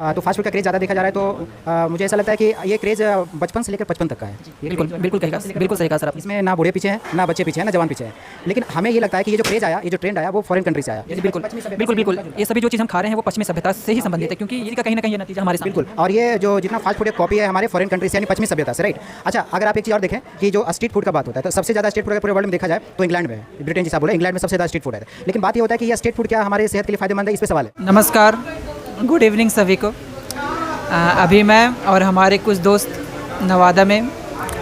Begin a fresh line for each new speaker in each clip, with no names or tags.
तो fast food का craze ज़्यादा देखा जा रहा है, तो मुझे ऐसा लगता है कि ये क्रेज़ बचपन से लेकर 55 तक का है।
बिल्कुल बिल्कुल सही कहा सर आपने।
इसमें ना बूढ़े पीछे हैं, ना बच्चे पीछे हैं, ना जवान पीछे हैं। लेकिन हमें ये लगता है कि ये जो क्रेज़ आया, ये जो ट्रेंड आया, वो फॉरेन कंट्री से आया।
बिल्कुल ये सभी जो चीज़ हम खा रहे हैं वो पश्चिमी सभ्यता से ही संबंधित है, क्योंकि इसका कहीं ना कहीं ये नतीजा हमारे सामने है।
बिल्कुल, और ये जो जितना फास्ट फूड कॉपी है हमारे फॉरेन कंट्री से, यानी पश्चिमी सभ्यता से, राइट। अच्छा, अगर आप एक चीज़ और देखें कि जो स्ट्रीट फूड का बात होता है, तो सबसे ज़्यादा स्ट्रीट फूड पूरे वर्ल्ड में देखा जाए तो इंग्लैंड में है। ब्रिटेन जैसा बोले, इंग्लैंड में सबसे ज़्यादा स्ट्रीट फूड है। लेकिन बात ये होता है कि ये स्ट्रीट फूड क्या हमारे सेहत के लिए फायदेमंद है, इस पर सवाल है।
नमस्कार, गुड इवनिंग सभी को। अभी मैं और हमारे कुछ दोस्त नवादा में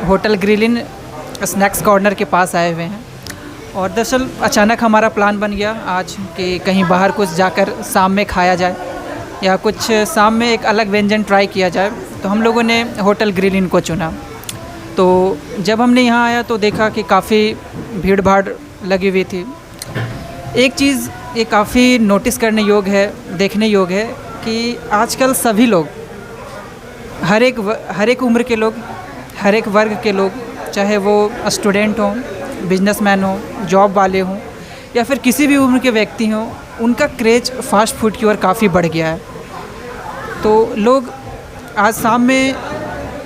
होटल ग्रिलिन स्नैक्स कॉर्नर के पास आए हुए हैं, और दरअसल अचानक हमारा प्लान बन गया आज कि कहीं बाहर कुछ जाकर शाम में खाया जाए या कुछ शाम में एक अलग व्यंजन ट्राई किया जाए। तो हम लोगों ने होटल ग्रिलिन को चुना। तो जब हमने यहाँ आया तो देखा कि काफ़ी भीड़ भाड़ लगी हुई थी। एक चीज़ ये काफ़ी नोटिस करने योग्य है, देखने योग्य है कि आजकल सभी लोग, हर एक उम्र के लोग, हर एक वर्ग के लोग, चाहे वो स्टूडेंट हों, बिजनेसमैन हों, जॉब वाले हों, या फिर किसी भी उम्र के व्यक्ति हों, उनका क्रेज फास्ट फूड की ओर काफ़ी बढ़ गया है। तो लोग आज शाम में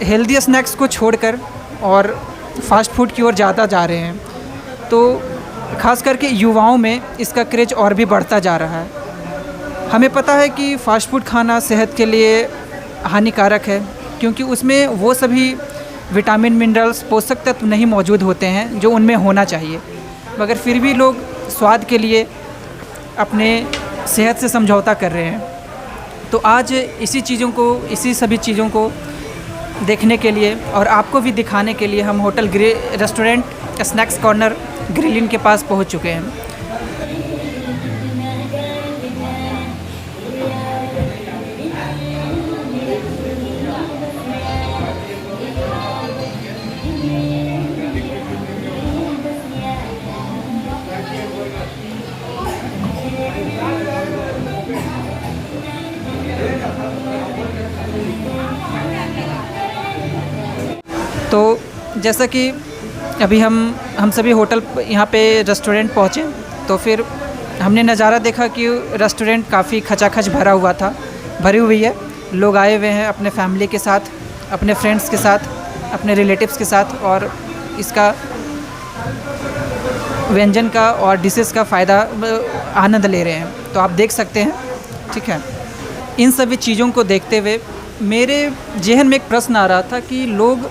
हेल्दी स्नैक्स को छोड़कर और फास्ट फूड की ओर ज़्यादा जा रहे हैं। तो ख़ास करके युवाओं में इसका क्रेज और भी बढ़ता जा रहा है। हमें पता है कि फ़ास्ट फूड खाना सेहत के लिए हानिकारक है, क्योंकि उसमें वो सभी विटामिन, मिनरल्स, पोषक तत्व नहीं मौजूद होते हैं जो उनमें होना चाहिए, मगर फिर भी लोग स्वाद के लिए अपने सेहत से समझौता कर रहे हैं। तो आज इसी सभी चीज़ों को देखने के लिए और आपको भी दिखाने के लिए हम hotel restaurant snacks corner ghrelin के पास पहुंच चुके हैं। तो जैसा कि अभी हम सभी होटल यहाँ पे रेस्टोरेंट पहुँचे, तो फिर हमने नज़ारा देखा कि रेस्टोरेंट काफ़ी खचाखच भरी हुई है। लोग आए हुए हैं अपने फैमिली के साथ, अपने फ्रेंड्स के साथ, अपने रिलेटिव्स के साथ, और इसका व्यंजन का और डिशेस का फ़ायदा आनंद ले रहे हैं। तो आप देख सकते हैं, ठीक है। इन सभी चीज़ों को देखते हुए मेरे जहन में एक प्रश्न आ रहा था कि लोग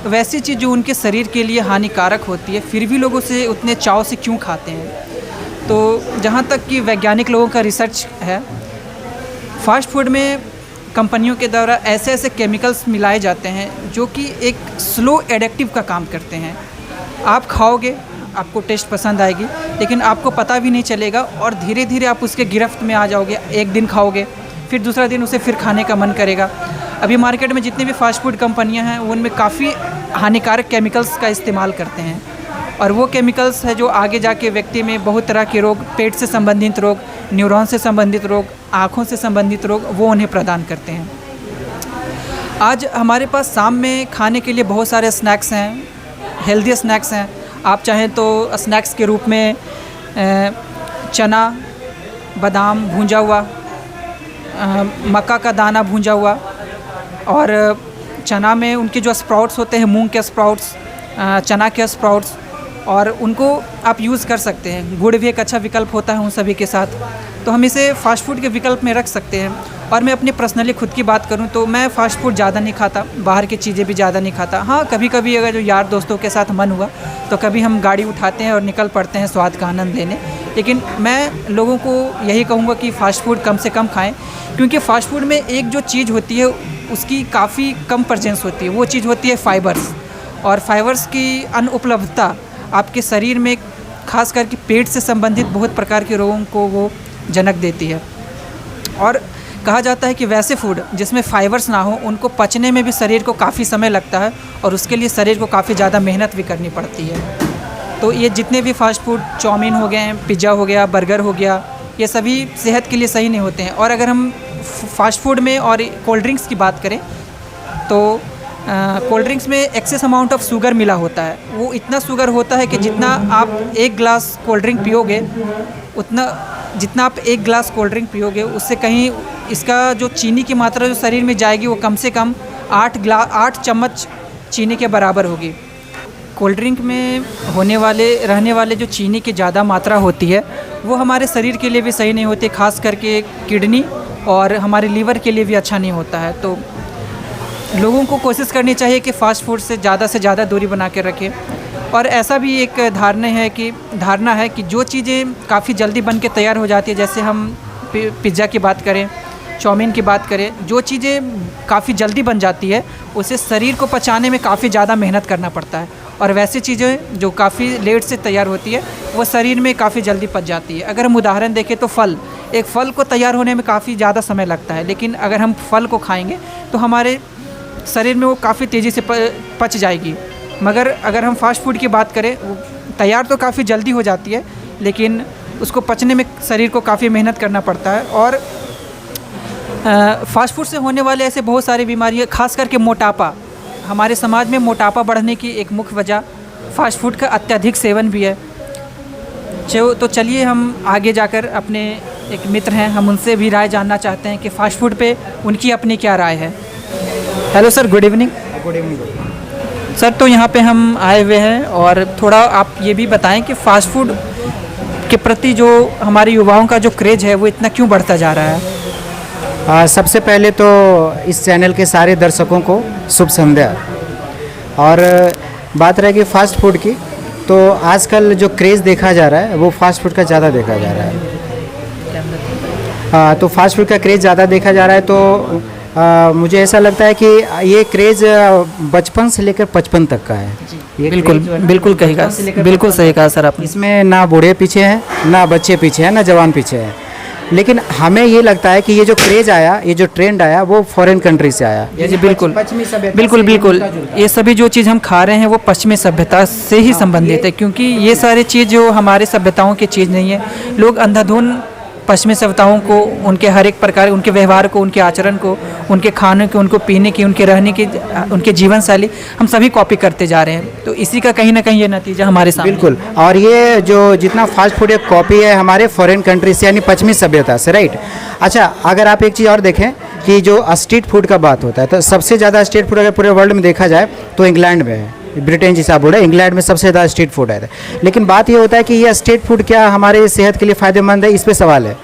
वैसी चीज़ जो उनके शरीर के लिए हानिकारक होती है, फिर भी लोग उसे उतने चाव से क्यों खाते हैं। तो जहाँ तक कि वैज्ञानिक लोगों का रिसर्च है, फास्ट फूड में कंपनियों के द्वारा ऐसे केमिकल्स मिलाए जाते हैं जो कि एक स्लो एडिक्टिव का काम करते हैं। आप खाओगे, आपको टेस्ट पसंद आएगी, लेकिन आपको पता भी नहीं चलेगा, और धीरे धीरे आप उसके गिरफ्त में आ जाओगे। एक दिन खाओगे, फिर दूसरा दिन उसे फिर खाने का मन करेगा। अभी मार्केट में जितनी भी फास्ट फूड कंपनियां हैं, उनमें काफ़ी हानिकारक केमिकल्स का इस्तेमाल करते हैं, और वो केमिकल्स है जो आगे जाके व्यक्ति में बहुत तरह के रोग, पेट से संबंधित रोग, न्यूरॉन से संबंधित रोग, आँखों से संबंधित रोग, वो उन्हें प्रदान करते हैं। आज हमारे पास शाम में खाने के लिए बहुत सारे स्नैक्स हैं, हेल्दी स्नैक्स हैं। आप चाहें तो स्नैक्स के रूप में चना, बादाम भूंजा हुआ, मक्का का दाना भूंजा हुआ, और चना में उनके जो स्प्राउट्स होते हैं, मूंग के स्प्राउट्स, चना के स्प्राउट्स, और उनको आप यूज़ कर सकते हैं। गुड़ भी एक अच्छा विकल्प होता है उन सभी के साथ। तो हम इसे फ़ास्ट फूड के विकल्प में रख सकते हैं। और मैं अपनी पर्सनली खुद की बात करूं तो मैं फ़ास्ट फूड ज़्यादा नहीं खाता, बाहर की चीज़ें भी ज़्यादा नहीं खाता। हाँ, कभी कभी अगर जो यार दोस्तों के साथ मन हुआ तो कभी हम गाड़ी उठाते हैं और निकल पड़ते हैं स्वाद का आनंद लेने। लेकिन मैं लोगों को यही कहूँगा कि फ़ास्ट फूड कम से कम खाएँ, क्योंकि फ़ास्ट फूड में एक जो चीज़ होती है उसकी काफ़ी कम प्रेजेंस होती है। वो चीज़ होती है फाइबर्स, और फाइबर्स की अनुपलब्धता आपके शरीर में खास करके पेट से संबंधित बहुत प्रकार के रोगों को वो जनक देती है। और कहा जाता है कि वैसे फूड जिसमें फाइबर्स ना हो, उनको पचने में भी शरीर को काफ़ी समय लगता है, और उसके लिए शरीर को काफ़ी ज़्यादा मेहनत भी करनी पड़ती है। तो ये जितने भी फास्ट फूड, चाउमीन हो गए, पिज़्ज़ा हो गया, बर्गर हो गया, ये सभी सेहत के लिए सही नहीं होते हैं। और अगर हम फास्ट फूड में और कोल्ड ड्रिंक्स की बात करें तो कोल्ड ड्रिंक्स में एक्सेस अमाउंट ऑफ शुगर मिला होता है। वो इतना शुगर होता है कि जितना आप एक गिलास कोल्ड ड्रिंक पियोगे, उससे कहीं इसका जो चीनी की मात्रा जो शरीर में जाएगी वो कम से कम 8 चम्मच चीनी के बराबर होगी। कोल्ड ड्रिंक में रहने वाले जो चीनी की ज़्यादा मात्रा होती है वो हमारे शरीर के लिए भी सही नहीं होती, खास करके किडनी और हमारे लीवर के लिए भी अच्छा नहीं होता है। तो लोगों को कोशिश करनी चाहिए कि फ़ास्ट फूड से ज़्यादा दूरी बना के रखें। और ऐसा भी एक धारणा है कि जो चीज़ें काफ़ी जल्दी बन के तैयार हो जाती है, जैसे हम पिज़्ज़ा की बात करें, चाउमीन की बात करें, जो चीज़ें काफ़ी जल्दी बन जाती है उसे शरीर को पचाने में काफ़ी ज़्यादा मेहनत करना पड़ता है। और वैसी चीज़ें जो काफ़ी लेट से तैयार होती है वो शरीर में काफ़ी जल्दी पच जाती है। अगर हम उदाहरण देखें तो एक फल को तैयार होने में काफ़ी ज़्यादा समय लगता है, लेकिन अगर हम फल को खाएंगे तो हमारे शरीर में वो काफ़ी तेज़ी से पच जाएगी। मगर अगर हम फास्ट फूड की बात करें, वो तैयार तो काफ़ी जल्दी हो जाती है, लेकिन उसको पचने में शरीर को काफ़ी मेहनत करना पड़ता है। और फास्ट फूड से होने वाले ऐसे बहुत सारी बीमारियाँ, खास करके मोटापा, हमारे समाज में मोटापा बढ़ने की एक मुख्य वजह फास्ट फूड का अत्यधिक सेवन भी है। तो चलिए हम आगे जाकर अपने एक मित्र हैं, हम उनसे भी राय जानना चाहते हैं कि फ़ास्ट फूड पे उनकी अपनी क्या राय है। Hello sir, good evening.
Good evening
sir, तो यहाँ पे हम आए हुए हैं और थोड़ा आप ये भी बताएं कि फ़ास्ट फूड के प्रति जो हमारे युवाओं का जो क्रेज़ है वो इतना क्यों बढ़ता जा रहा है।
सबसे पहले तो इस चैनल के सारे दर्शकों को शुभ संध्या। और बात रहेगी फ़ास्ट फूड की, तो आजकल जो क्रेज़ देखा जा रहा है वो फ़ास्ट फूड का ज़्यादा देखा जा रहा है। तो फास्ट फूड का क्रेज़ ज़्यादा देखा जा रहा है, तो मुझे ऐसा लगता है कि ये क्रेज़ बचपन से लेकर 55 तक का है।
ये बिल्कुल सही कहा सर आपने।
इसमें ना बूढ़े पीछे हैं, ना बच्चे पीछे हैं, ना जवान पीछे हैं। लेकिन हमें ये लगता है कि ये जो क्रेज़ आया, ये जो ट्रेंड आया, वो फॉरेन कंट्री से आया।
जी बिल्कुल,
पश्चिमी सभ्यता,
बिल्कुल ये सभी जो चीज़ हम खा रहे हैं वो पश्चिमी सभ्यता से ही संबंधित है, क्योंकि ये सारी चीज़ जो हमारे सभ्यताओं की चीज़ नहीं है। लोग अंधाधुन पश्चिमी सभ्यताओं को, उनके हर एक प्रकार, उनके व्यवहार को, उनके आचरण को, उनके खाने को, उनको पीने की, उनके रहने की, उनके जीवन शैली, हम सभी कॉपी करते जा रहे हैं। तो इसी का कहीं ना कहीं ये नतीजा हमारे सामने।
बिल्कुल। और ये जो जितना फास्ट फूड एक कॉपी है हमारे फॉरेन कंट्री से, यानी पश्चिमी सभ्यता से, राइट। अच्छा, अगर आप एक चीज़ और देखें कि जो स्ट्रीट फूड का बात होता है, तो सबसे ज़्यादा स्ट्रीट फूड अगर पूरे वर्ल्ड में देखा जाए तो इंग्लैंड में है। ब्रिटेन जैसा बोर्ड है, इंग्लैंड में सबसे ज़्यादा स्ट्रीट फूड है। लेकिन बात ये होता है कि यह स्ट्रीट फूड क्या हमारे सेहत के लिए फ़ायदेमंद है, इस पर सवाल है।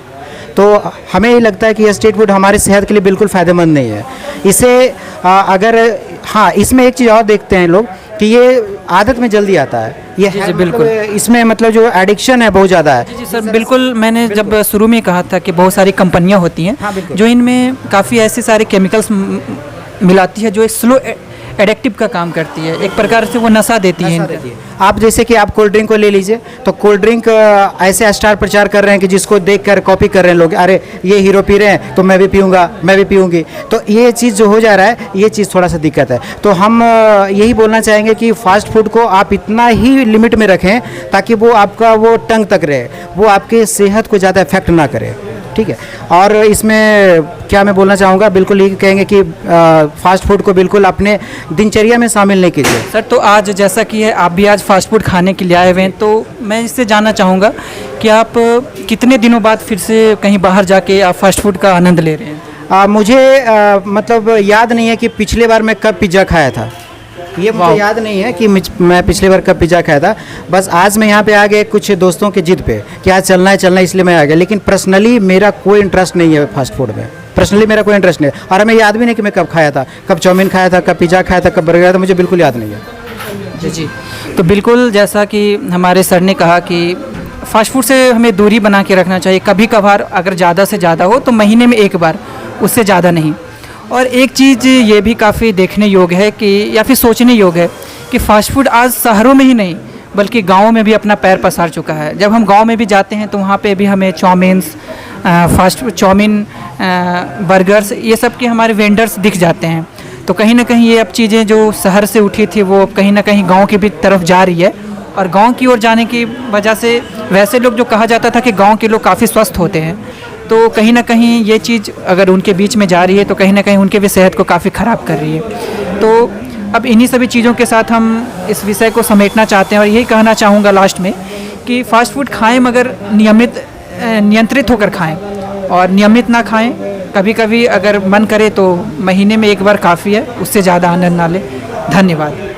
तो हमें ये लगता है कि यह स्ट्रीट फूड हमारे सेहत के लिए बिल्कुल फ़ायदेमंद नहीं है। इसे अगर हाँ, इसमें एक चीज़ और देखते हैं लोग कि ये आदत में जल्दी आता है। ये
जी बिल्कुल,
इसमें मतलब जो एडिक्शन है बहुत ज़्यादा है।
जी सर, बिल्कुल। मैंने जब शुरू में कहा था कि बहुत सारी कंपनियां होती हैं,
हाँ,
जो इनमें काफ़ी ऐसे सारे केमिकल्स मिलाती है जो एक स्लो एडिक्टिव का काम करती है, एक प्रकार से वो नशा देती है।
आप जैसे कि आप कोल्ड ड्रिंक को ले लीजिए, तो कोल्ड ड्रिंक ऐसे स्टार प्रचार कर रहे हैं कि जिसको देखकर कॉपी कर रहे हैं लोग। अरे ये हीरो पी रहे हैं तो मैं भी पीऊँगा, मैं भी पीऊँगी। तो ये चीज़ जो हो जा रहा है, ये चीज़ थोड़ा सा दिक्कत है। तो हम यही बोलना चाहेंगे कि फास्ट फूड को आप इतना ही लिमिट में रखें ताकि वो आपका वो टंग तक रहे, वो आपके सेहत को ज़्यादा इफेक्ट ना करे, ठीक है। और इसमें क्या मैं बोलना चाहूँगा, बिल्कुल यही कहेंगे कि फास्ट फूड को बिल्कुल अपने दिनचर्या में शामिल नहीं कीजिए।
सर, तो आज जैसा कि है, आप भी आज फास्ट फूड खाने के लिए आए हुए हैं, तो मैं इससे जानना चाहूँगा कि आप कितने दिनों बाद फिर से कहीं बाहर जाके आप फास्ट फूड का आनंद ले रहे हैं।
मुझे मतलब याद नहीं है कि पिछले बार मैं कब पिज़्ज़ा खाया था। ये मुझे याद नहीं है कि मैं पिछली बार कब पिज़्ज़ा खाया था। बस आज मैं यहाँ पे आ गया कुछ दोस्तों के जिद पे कि आज चलना है, इसलिए मैं आ गया। लेकिन पर्सनली मेरा कोई इंटरेस्ट नहीं है फास्ट फूड में, पर्सनली मेरा कोई इंटरेस्ट नहीं है। और हमें याद भी नहीं कि मैं कब खाया था, कब चाउमीन खाया था, कब पिज़्ज़ा खाया था, कब बर्गर खाया था, मुझे बिल्कुल याद नहीं है।
जी, तो बिल्कुल जैसा कि हमारे सर ने कहा कि फास्ट फूड से हमें दूरी बना के रखना चाहिए। कभी कभार अगर ज़्यादा से ज़्यादा हो तो महीने में एक बार, उससे ज़्यादा नहीं। और एक चीज़ ये भी काफ़ी देखने योग्य है कि, या फिर सोचने योग्य है कि फ़ास्ट फूड आज शहरों में ही नहीं बल्कि गाँव में भी अपना पैर पसार चुका है। जब हम गाँव में भी जाते हैं तो वहाँ पे भी हमें चाउमीन, बर्गर्स, ये सब के हमारे वेंडर्स दिख जाते हैं। तो कहीं ना कहीं ये अब चीज़ें जो शहर से उठी थी वो अब कहीं ना कहीं गाँव की भी तरफ जा रही है। और गाँव की ओर जाने की वजह से वैसे लोग, जो कहा जाता था कि गाँव के लोग काफ़ी स्वस्थ होते हैं, तो कहीं ना कहीं ये चीज़ अगर उनके बीच में जा रही है तो कहीं ना कहीं उनके भी सेहत को काफ़ी ख़राब कर रही है। तो अब इन्हीं सभी चीज़ों के साथ हम इस विषय को समेटना चाहते हैं और यही कहना चाहूँगा लास्ट में कि फ़ास्ट फूड खाएं मगर नियंत्रित होकर खाएं, और नियमित ना खाएं कभी कभी अगर मन करे तो महीने में एक बार काफ़ी है, उससे ज़्यादा आनंद ना ले। धन्यवाद।